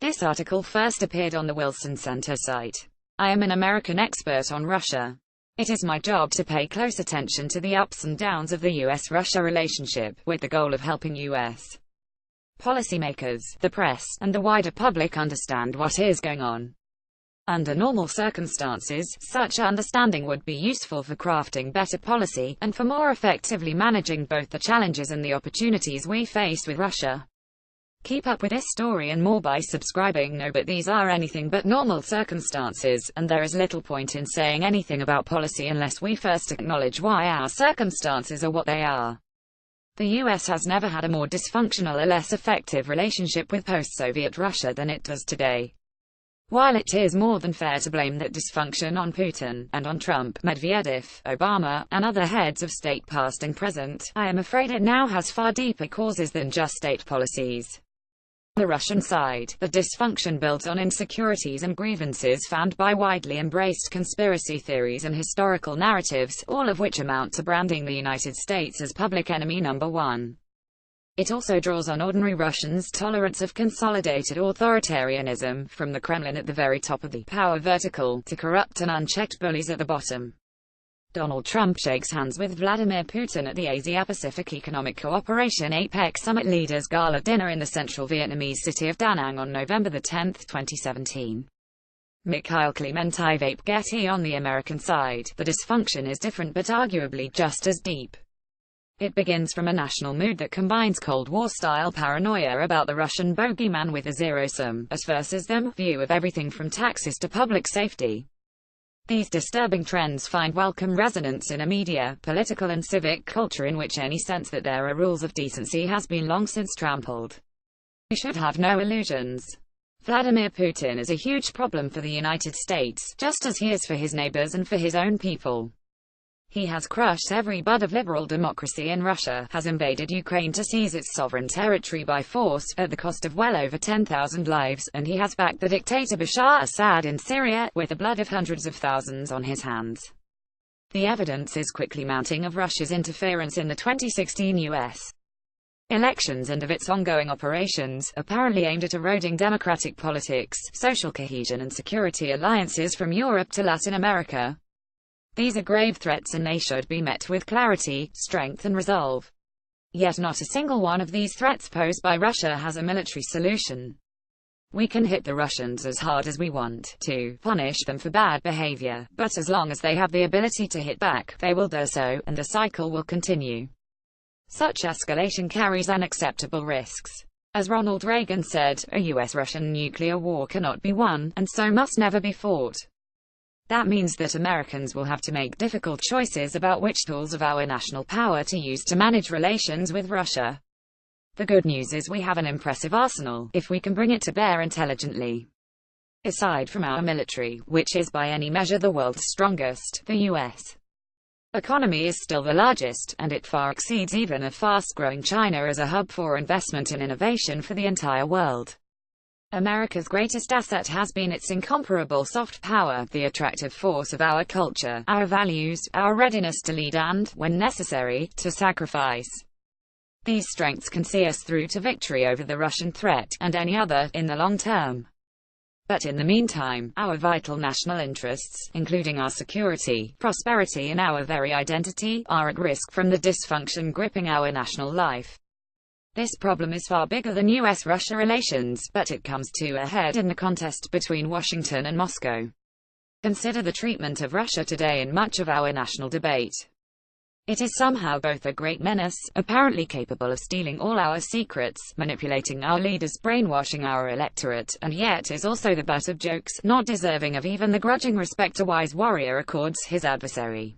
This article first appeared on the Wilson Center site. I am an American expert on Russia. It is my job to pay close attention to the ups and downs of the US-Russia relationship, with the goal of helping US policymakers, the press, and the wider public understand what is going on. Under normal circumstances, such understanding would be useful for crafting better policy, and for more effectively managing both the challenges and the opportunities we face with Russia. Keep up with this story and more by subscribing. No, but these are anything but normal circumstances, and there is little point in saying anything about policy unless we first acknowledge why our circumstances are what they are. The US has never had a more dysfunctional or less effective relationship with post-Soviet Russia than it does today. While it is more than fair to blame that dysfunction on Putin, and on Trump, Medvedev, Obama, and other heads of state past and present, I am afraid it now has far deeper causes than just state policies. On the Russian side, the dysfunction builds on insecurities and grievances found by widely embraced conspiracy theories and historical narratives, all of which amount to branding the United States as public enemy number one. It also draws on ordinary Russians' tolerance of consolidated authoritarianism, from the Kremlin at the very top of the power vertical, to corrupt and unchecked bullies at the bottom. Donald Trump shakes hands with Vladimir Putin at the Asia-Pacific Economic Cooperation APEC Summit Leaders Gala dinner in the central Vietnamese city of Da Nang on November 10, 2017. Mikhail Clement-Getty. On the American side, the dysfunction is different but arguably just as deep. It begins from a national mood that combines Cold War-style paranoia about the Russian bogeyman with a zero-sum, us versus them, view of everything from taxes to public safety. These disturbing trends find welcome resonance in a media, political and civic culture in which any sense that there are rules of decency has been long since trampled. We should have no illusions. Vladimir Putin is a huge problem for the United States, just as he is for his neighbors and for his own people. He has crushed every bud of liberal democracy in Russia, has invaded Ukraine to seize its sovereign territory by force, at the cost of well over 10,000 lives, and he has backed the dictator Bashar Assad in Syria, with the blood of hundreds of thousands on his hands. The evidence is quickly mounting of Russia's interference in the 2016 U.S. elections and of its ongoing operations, apparently aimed at eroding democratic politics, social cohesion and security alliances from Europe to Latin America. These are grave threats and they should be met with clarity, strength and resolve. Yet not a single one of these threats posed by Russia has a military solution. We can hit the Russians as hard as we want to, punish them for bad behavior, but as long as they have the ability to hit back, they will do so, and the cycle will continue. Such escalation carries unacceptable risks. As Ronald Reagan said, a US-Russian nuclear war cannot be won, and so must never be fought. That means that Americans will have to make difficult choices about which tools of our national power to use to manage relations with Russia. The good news is we have an impressive arsenal, if we can bring it to bear intelligently. Aside from our military, which is by any measure the world's strongest, the U.S. economy is still the largest, and it far exceeds even a fast-growing China as a hub for investment and innovation for the entire world. America's greatest asset has been its incomparable soft power, the attractive force of our culture, our values, our readiness to lead and, when necessary, to sacrifice. These strengths can see us through to victory over the Russian threat, and any other, in the long term. But in the meantime, our vital national interests, including our security, prosperity and our very identity, are at risk from the dysfunction gripping our national life. This problem is far bigger than US-Russia relations, but it comes to a head in the contest between Washington and Moscow. Consider the treatment of Russia today in much of our national debate. It is somehow both a great menace, apparently capable of stealing all our secrets, manipulating our leaders, brainwashing our electorate, and yet is also the butt of jokes, not deserving of even the grudging respect a wise warrior accords his adversary.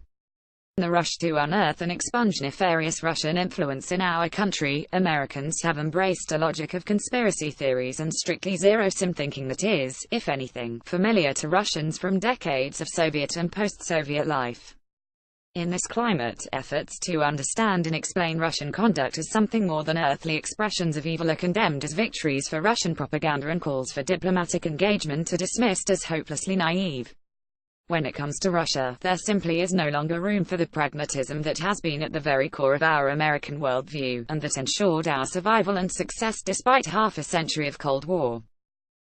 In the rush to unearth and expunge nefarious Russian influence in our country, Americans have embraced a logic of conspiracy theories and strictly zero-sum thinking that is, if anything, familiar to Russians from decades of Soviet and post-Soviet life. In this climate, efforts to understand and explain Russian conduct as something more than earthly expressions of evil are condemned as victories for Russian propaganda, and calls for diplomatic engagement are dismissed as hopelessly naive. When it comes to Russia, there simply is no longer room for the pragmatism that has been at the very core of our American worldview, and that ensured our survival and success despite half a century of Cold War.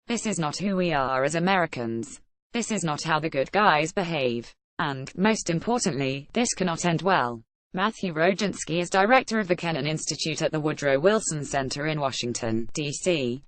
This is not who we are as Americans. This is not how the good guys behave. And, most importantly, this cannot end well. Matthew Rojansky is director of the Kennan Institute at the Woodrow Wilson Center in Washington, D.C.